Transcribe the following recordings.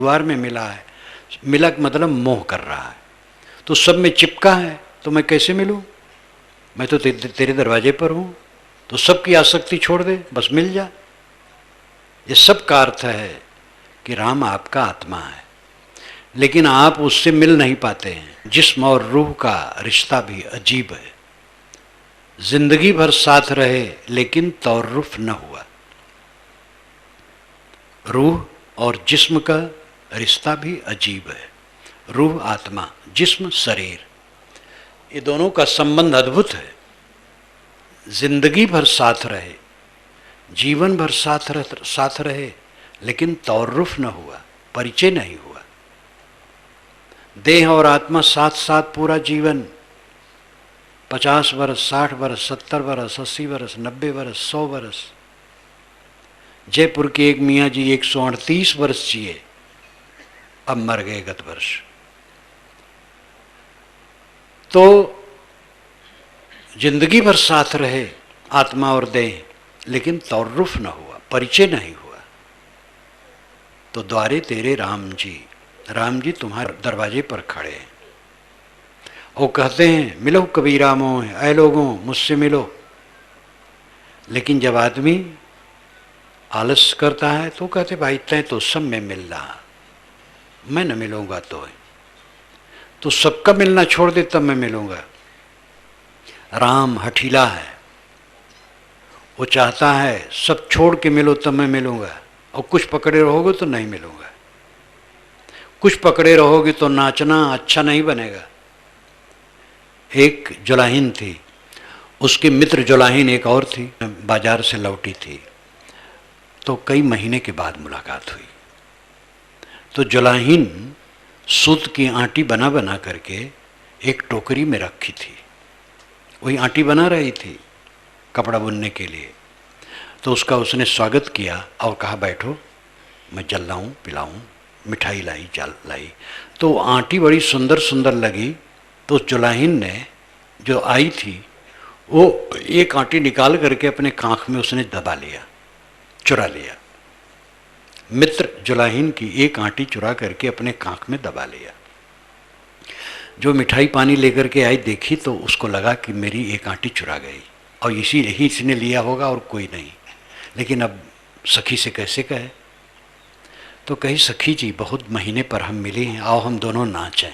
दीवार में मिला है, मिला मतलब मोह कर रहा है, तो सब में चिपका है, तो मैं कैसे मिलूं? मैं तो तेरे दरवाजे पर हूं, तो सबकी आसक्ति छोड़ दे, बस मिल जा। ये सब का अर्थ है कि राम आपका आत्मा है, लेकिन आप उससे मिल नहीं पाते हैं। जिस्म और रूह का रिश्ता भी अजीब है। जिंदगी भर साथ रहे लेकिन तौर्रुफ न हुआ। रूह और जिस्म का रिश्ता भी अजीब है। रूह आत्मा, जिस्म शरीर, ये दोनों का संबंध अद्भुत है। जिंदगी भर साथ रहे, जीवन भर साथ रहे, लेकिन तौर्रुफ न हुआ, परिचय नहीं हुआ। देह और आत्मा साथ साथ पूरा जीवन, 50 वर्ष, 60 वर्ष, 70 वर्ष, 80 वर्ष, 90 वर्ष, 100 वर्ष। जयपुर के एक मियाँ जी 138 वर्ष जिए, अब मर गए गत वर्ष। तो जिंदगी भर साथ रहे आत्मा और देह, लेकिन तौर्रुफ न हुआ, परिचय नहीं हुआ। तो द्वारे तेरे राम जी तुम्हारे दरवाजे पर खड़े हैं। वो कहते हैं मिलो कबीरा मोह, ऐ लोगों मुझसे मिलो। लेकिन जब आदमी आलस करता है तो कहते भाई तय तो सब में मिल रहा, मैं न मिलूंगा तो सबका मिलना छोड़ दे तब मैं मिलूंगा। राम हठीला है, वो चाहता है सब छोड़ के मिलो तब मैं मिलूंगा, और कुछ पकड़े रहोगे तो नहीं मिलूंगा। कुछ पकड़े रहोगे तो नाचना अच्छा नहीं बनेगा। एक जुलाहिन थी, उसके मित्र जुलाहिन एक और थी, बाजार से लौटी थी, तो कई महीने के बाद मुलाकात हुई। तो जुलाहिन सूत की आटी बना बना करके एक टोकरी में रखी थी, वही आटी बना रही थी कपड़ा बुनने के लिए। तो उसका उसने स्वागत किया और कहा बैठो, मैं जलाऊं पिलाऊं, मिठाई लाई, जल लाई। तो आटी बड़ी सुंदर सुंदर लगी, तो जुलाहिन ने जो आई थी वो एक आटी निकाल करके अपने कांख में उसने दबा लिया, चुरा लिया। मित्र जुलाहिन की एक आटी चुरा करके अपने कांख में दबा लिया। जो मिठाई पानी लेकर के आई देखी तो उसको लगा कि मेरी एक आटी चुरा गई, और इसी ही इसने लिया होगा और कोई नहीं। लेकिन अब सखी से कैसे कहे? तो कही सखी जी बहुत महीने पर हम मिली हैं, आओ हम दोनों नाचें।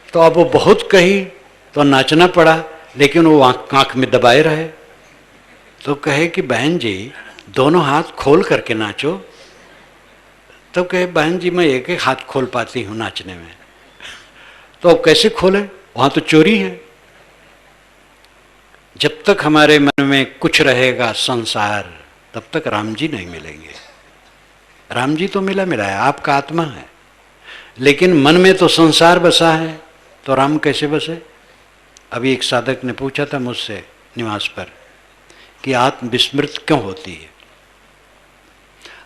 तो अब वो बहुत कही तो नाचना पड़ा, लेकिन वो आंख में दबाए रहे। तो कहे कि बहन जी दोनों हाथ खोल करके नाचो। तो कहे बहन जी मैं एक एक हाथ खोल पाती हूँ नाचने में। तो अब कैसे खोले, वहाँ तो चोरी है। जब तक हमारे मन में कुछ रहेगा संसार, तब तक राम जी नहीं मिलेंगे। राम जी तो मिला है, आपका आत्मा है, लेकिन मन में तो संसार बसा है, तो राम कैसे बसे? अभी एक साधक ने पूछा था मुझसे निवास पर कि आत्म विस्मृत क्यों होती है,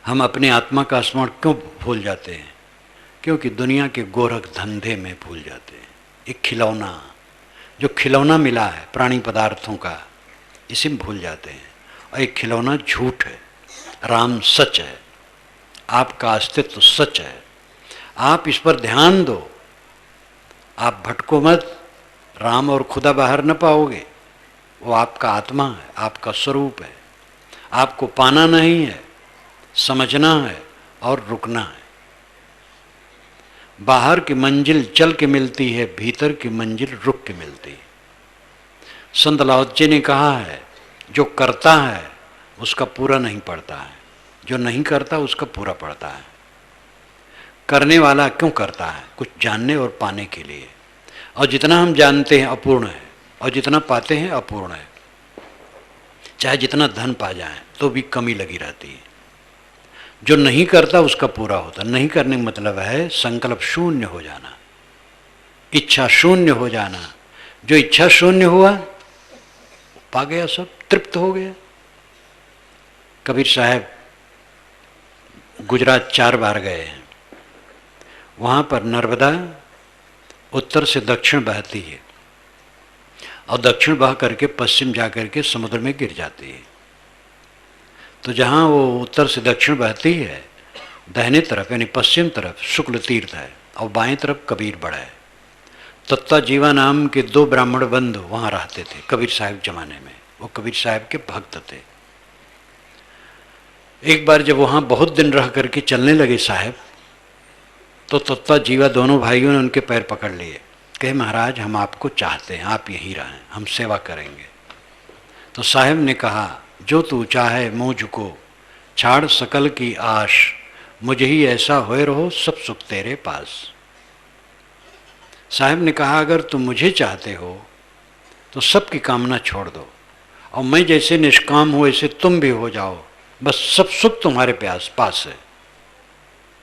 हम अपने आत्मा का स्मरण क्यों भूल जाते हैं? क्योंकि दुनिया के गोरख धंधे में भूल जाते हैं। एक खिलौना, जो खिलौना मिला है प्राणी पदार्थों का, इसी में भूल जाते हैं। और एक खिलौना झूठ है, राम सच है, आपका अस्तित्व सच है। आप इस पर ध्यान दो, आप भटको मत, राम और खुदा बाहर न पाओगे। वो आपका आत्मा है, आपका स्वरूप है। आपको पाना नहीं है, समझना है और रुकना है। बाहर की मंजिल चल के मिलती है, भीतर की मंजिल रुक के मिलती है। संत लाओ जी ने कहा है जो करता है उसका पूरा नहीं पड़ता है, जो नहीं करता उसका पूरा पड़ता है। करने वाला क्यों करता है? कुछ जानने और पाने के लिए। और जितना हम जानते हैं अपूर्ण है, और जितना पाते हैं अपूर्ण है। चाहे जितना धन पा जाए तो भी कमी लगी रहती है। जो नहीं करता उसका पूरा होता। नहीं करने का मतलब है संकल्प शून्य हो जाना, इच्छा शून्य हो जाना। जो इच्छा शून्य हुआ पा गया, सब तृप्त हो गया। कबीर साहब गुजरात 4 बार गए हैं। वहाँ पर नर्मदा उत्तर से दक्षिण बहती है और दक्षिण बह करके पश्चिम जा करके समुद्र में गिर जाती है। तो जहाँ वो उत्तर से दक्षिण बहती है, दाहिने तरफ यानी पश्चिम तरफ शुक्ल तीर्थ है और बाएं तरफ कबीर बड़ा है। तत्ता जीवा नाम के 2 ब्राह्मण बंधु वहाँ रहते थे कबीर साहब जमाने में। वो कबीर साहब के भक्त थे। एक बार जब वहाँ बहुत दिन रह करके चलने लगे साहब, तो तत्ता जीवा दोनों भाइयों ने उनके पैर पकड़ लिए। कहे महाराज हम आपको चाहते हैं, आप यहीं रहें, हम सेवा करेंगे। तो साहब ने कहा जो तू चाहे मुझको, छाड़ सकल की आश, मुझे ही ऐसा होए रहो सब सुख तेरे पास। साहब ने कहा अगर तुम मुझे चाहते हो तो सबकी कामना छोड़ दो, और मैं जैसे निष्काम हूँ ऐसे तुम भी हो जाओ, बस सब सुख तुम्हारे पास है।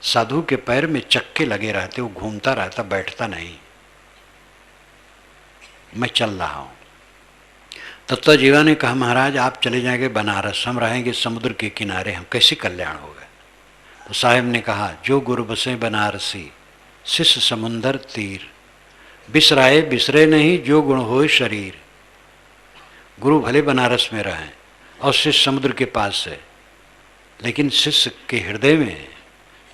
साधु के पैर में चक्के लगे रहते, वो घूमता रहता, बैठता नहीं। मैं चल रहा हूँ। तत्व जीवा ने कहा महाराज आप चले जाएंगे बनारस, हम रहेंगे समुद्र के किनारे, हम कैसे कल्याण होगा। तो साहब ने कहा जो गुरु बसे बनारसी, शिष्य समुंदर तीर, बिसराए बिसरे नहीं जो गुण होए शरीर। गुरु भले बनारस में रहें और शिष्य समुद्र के पास है, लेकिन शिष्य के हृदय में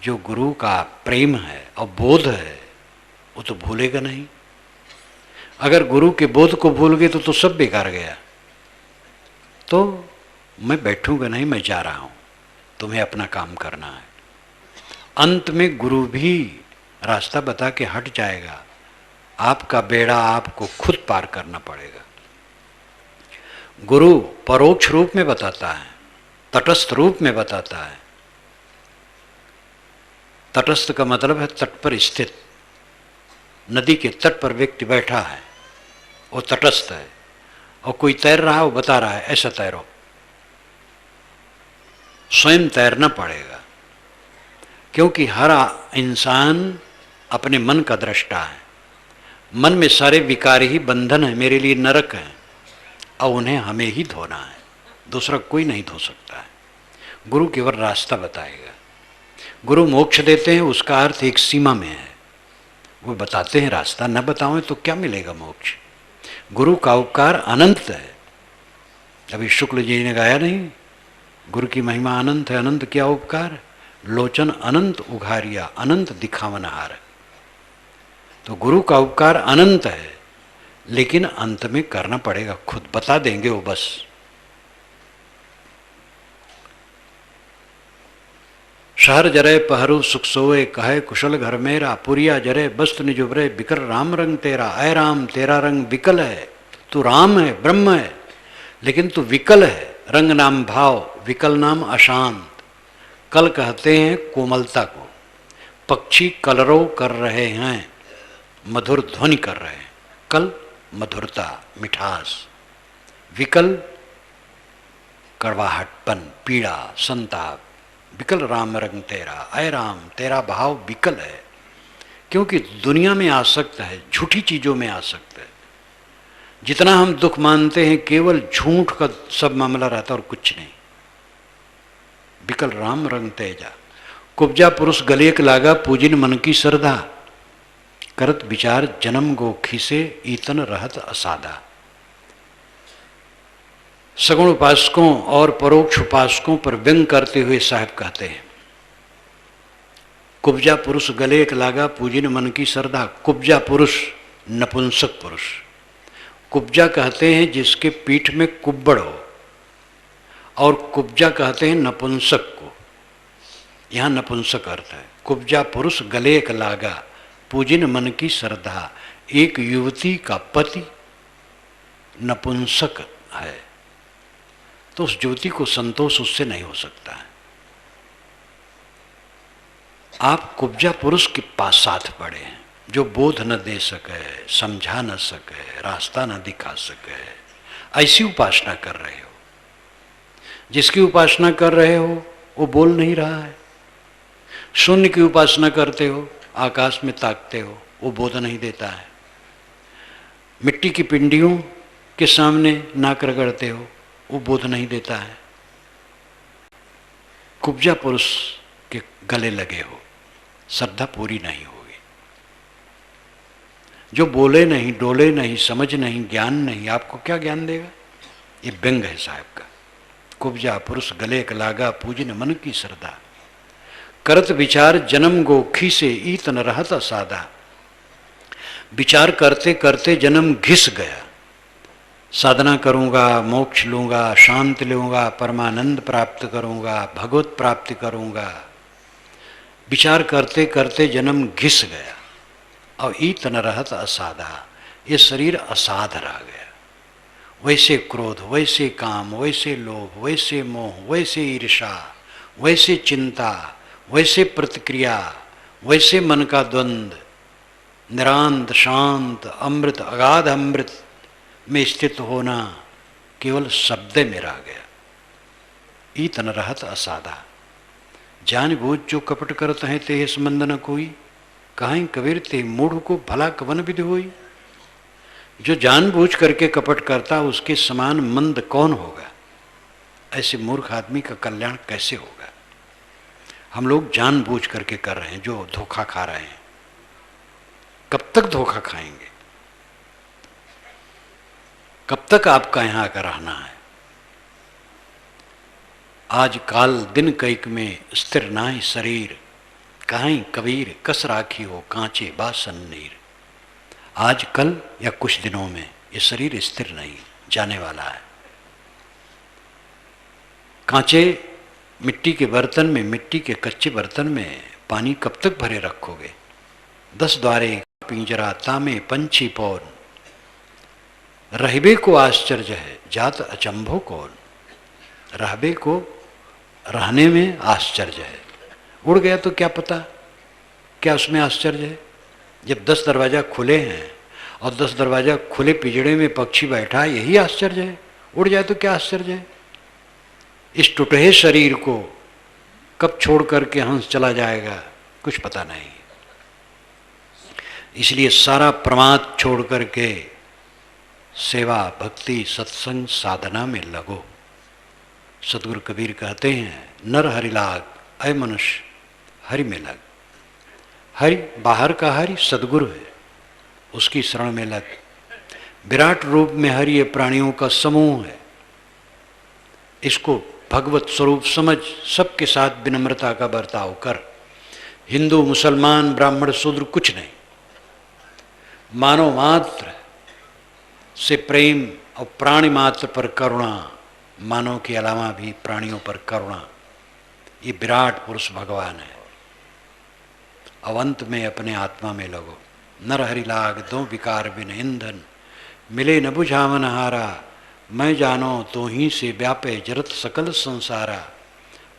जो गुरु का प्रेम है और बोध है वो तो भूलेगा नहीं। अगर गुरु के बोध को भूल गए तो सब बेकार गया। तो मैं बैठूंगा नहीं, मैं जा रहा हूं, तुम्हें अपना काम करना है। अंत में गुरु भी रास्ता बता के हट जाएगा, आपका बेड़ा आपको खुद पार करना पड़ेगा। गुरु परोक्ष रूप में बताता है, तटस्थ रूप में बताता है। तटस्थ का मतलब है तट पर स्थित। नदी के तट पर व्यक्ति बैठा है, वो तटस्थ है, और कोई तैर रहा है वो बता रहा है ऐसा तैरो। स्वयं तैरना पड़ेगा, क्योंकि हर इंसान अपने मन का दृष्टा है। मन में सारे विकार ही बंधन है, मेरे लिए नरक है, और उन्हें हमें ही धोना है, दूसरा कोई नहीं धो सकता है। गुरु केवल रास्ता बताएगा। गुरु मोक्ष देते हैं, उसका अर्थ एक सीमा में है, वो बताते हैं रास्ता। न बताओ तो क्या मिलेगा मोक्ष। गुरु का उपकार अनंत है। अभी शुक्ल जी ने गाया नहीं, गुरु की महिमा अनंत है, अनंत क्या उपकार, लोचन अनंत उघारिया, अनंत दिखावनहार। तो गुरु का उपकार अनंत है, लेकिन अंत में करना पड़ेगा, खुद बता देंगे वो बस। शहर जरे पहरू सुख सोए, कहे कुशल घर मेरा, पुरिया जरे बस्त निजुबरे, बिकर राम रंग तेरा। ऐ राम तेरा रंग विकल है, तू राम है ब्रह्म है, लेकिन तू विकल है। रंग नाम भाव, विकल नाम अशांत। कल कहते हैं कोमलता को, पक्षी कलरव कर रहे हैं, मधुर ध्वनि कर रहे हैं। कल मधुरता, मिठास, विकल कड़वाहटपन, पीड़ा, संताप। विकल राम रंग तेरा, ऐ राम तेरा भाव विकल है, क्योंकि दुनिया में आसक्त है, झूठी चीजों में आसक्त है। जितना हम दुख मानते हैं केवल झूठ का सब मामला रहता और कुछ नहीं। विकल राम रंग तेजा, कुब्जा पुरुष गलेक लागा, पूजिन मन की श्रद्धा, करत विचार जन्म गो खीसे, ईतन रहत असादा। सगुण उपासकों और परोक्ष उपासकों पर व्यंग करते हुए साहब कहते हैं, कुब्जा पुरुष गले एक लागा, पूजिन मन की श्रद्धा। कुब्जा पुरुष नपुंसक पुरुष। कुब्जा कहते हैं जिसके पीठ में कुब्बड़ हो, और कुब्जा कहते हैं नपुंसक को। यहाँ नपुंसक अर्थ है। कुब्जा पुरुष गले एक लागा, पूजिन मन की श्रद्धा। एक युवती का पति नपुंसक है, तो उस युवती को संतोष उससे नहीं हो सकता है। आप कुब्जा पुरुष के पास साथ पड़े हैं, जो बोध न दे सके, समझा न सके, रास्ता न दिखा सके, ऐसी उपासना कर रहे हो। जिसकी उपासना कर रहे हो वो बोल नहीं रहा है। शून्य की उपासना करते हो, आकाश में ताकते हो, वो बोध नहीं देता है। मिट्टी की पिंडियों के सामने नाक रगड़ते हो, वो बोध नहीं देता है। कुब्जा पुरुष के गले लगे हो, श्रद्धा पूरी नहीं होगी। जो बोले नहीं, डोले नहीं, समझ नहीं, ज्ञान नहीं, आपको क्या ज्ञान देगा। ये व्यंग है साहब का। कुब्जा पुरुष गले क लागा पूजन मन की श्रद्धा। करत विचार जन्म गोखी से ईतन रहत असादा। विचार करते करते जन्म घिस गया। साधना करूंगा, मोक्ष लूंगा, शांति लूंगा, परमानंद प्राप्त करूंगा, भगवत प्राप्ति करूंगा। विचार करते करते जन्म घिस गया और ईतन रहत असाधा, ये शरीर असाध रह गया। वैसे क्रोध, वैसे काम, वैसे लोभ, वैसे मोह, वैसे ईर्षा, वैसे चिंता, वैसे प्रतिक्रिया, वैसे मन का द्वंद्व, निरांत शांत अमृत अगाध अमृत में स्थित होना केवल शब्द में रह गया। ईतन रहत असाधा, जान बूझ जो कपट करत हैं ते संबंध न कोई। कहीं कबीर ते मूढ़ को भला कवन विधि होई। जो जानबूझ करके कपट करता उसके समान मंद कौन होगा। ऐसे मूर्ख आदमी का कल्याण कैसे होगा। हम लोग जानबूझ करके कर रहे हैं, जो धोखा खा रहे हैं। कब तक धोखा खाएंगे? कब तक आपका यहां आकर रहना है? आज काल दिन कैक में स्थिर नाहि शरीर, कहीं कबीर कस राखी हो कांचे बासन नीर। आज कल या कुछ दिनों में ये शरीर स्थिर नहीं, जाने वाला है। कांचे मिट्टी के बर्तन में, मिट्टी के कच्चे बर्तन में पानी कब तक भरे रखोगे? 10 द्वारे पिंजरा तामे पंछी पौन, रहबे को आश्चर्य है जात अचंभो कौन। रहबे को रहने में आश्चर्य है, उड़ गया तो क्या पता क्या उसमें आश्चर्य है। जब 10 दरवाजा खुले हैं और 10 दरवाजा खुले पिंजड़े में पक्षी बैठा है, यही आश्चर्य है। उड़ जाए तो क्या आश्चर्य है। इस टूटे शरीर को कब छोड़ करके हंस चला जाएगा कुछ पता नहीं। इसलिए सारा प्रमाद छोड़ करके सेवा भक्ति सत्संग साधना में लगो। सदगुरु कबीर कहते हैं, नर हरि लाग, अय मनुष्य हरि में लग। हरि बाहर का हरि सदगुरु है, उसकी शरण में लग। विराट रूप में हरि ये प्राणियों का समूह है, इसको भगवत स्वरूप समझ, सबके साथ विनम्रता का बर्ताव कर। हिंदू मुसलमान ब्राह्मण शूद्र कुछ नहीं, मानव मात्र से प्रेम और प्राणी मात्र पर करुणा, मानव के अलावा भी प्राणियों पर करुणा, ये विराट पुरुष भगवान है। अवंत में अपने आत्मा में लगो। नर हरि लाग दो विकार बिन ईंधन, मिले न बुझावन हारा। मैं जानो तो ही से व्यापे जरत सकल संसारा।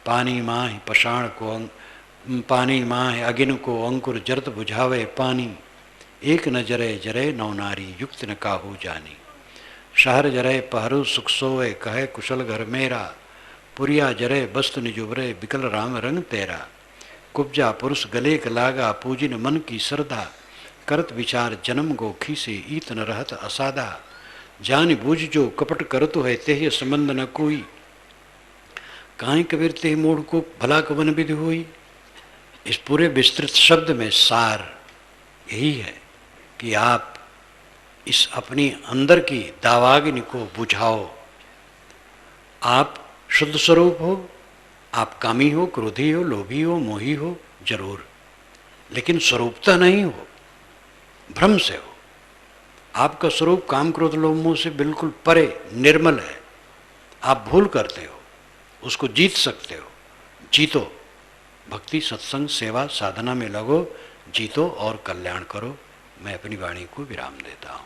पानी माह पषाण को पानी माह अगिन को अंकुर जरत बुझावे पानी। एक न जरे जरे नौ नारी युक्त न काहू जानी। शहर जरे पहरू सुख सोए कहे कुशल घर मेरा। पुरिया जरे बस्तु निजुबरे बिकल राम रंग तेरा। कुब्जा पुरुष गले क लागा पूजिन मन की श्रद्धा। करत विचार जन्म गोखी से ईतन रहत असादा। जान बूझ जो कपट करत है तेह संबंध न कोई। काहे कबीर तेह मूढ़ को भला कवन विधि हुई। इस पूरे विस्तृत शब्द में सार यही है कि आप इस अपनी अंदर की दावाग्नि को बुझाओ। आप शुद्ध स्वरूप हो, आप कामी हो, क्रोधी हो, लोभी हो, मोही हो जरूर, लेकिन स्वरूपता नहीं हो, भ्रम से हो। आपका स्वरूप काम क्रोध लोभ मोह से बिल्कुल परे निर्मल है। आप भूल करते हो, उसको जीत सकते हो। जीतो, भक्ति सत्संग सेवा साधना में लगो, जीतो और कल्याण करो। मैं अपनी वाणी को विराम देता हूँ।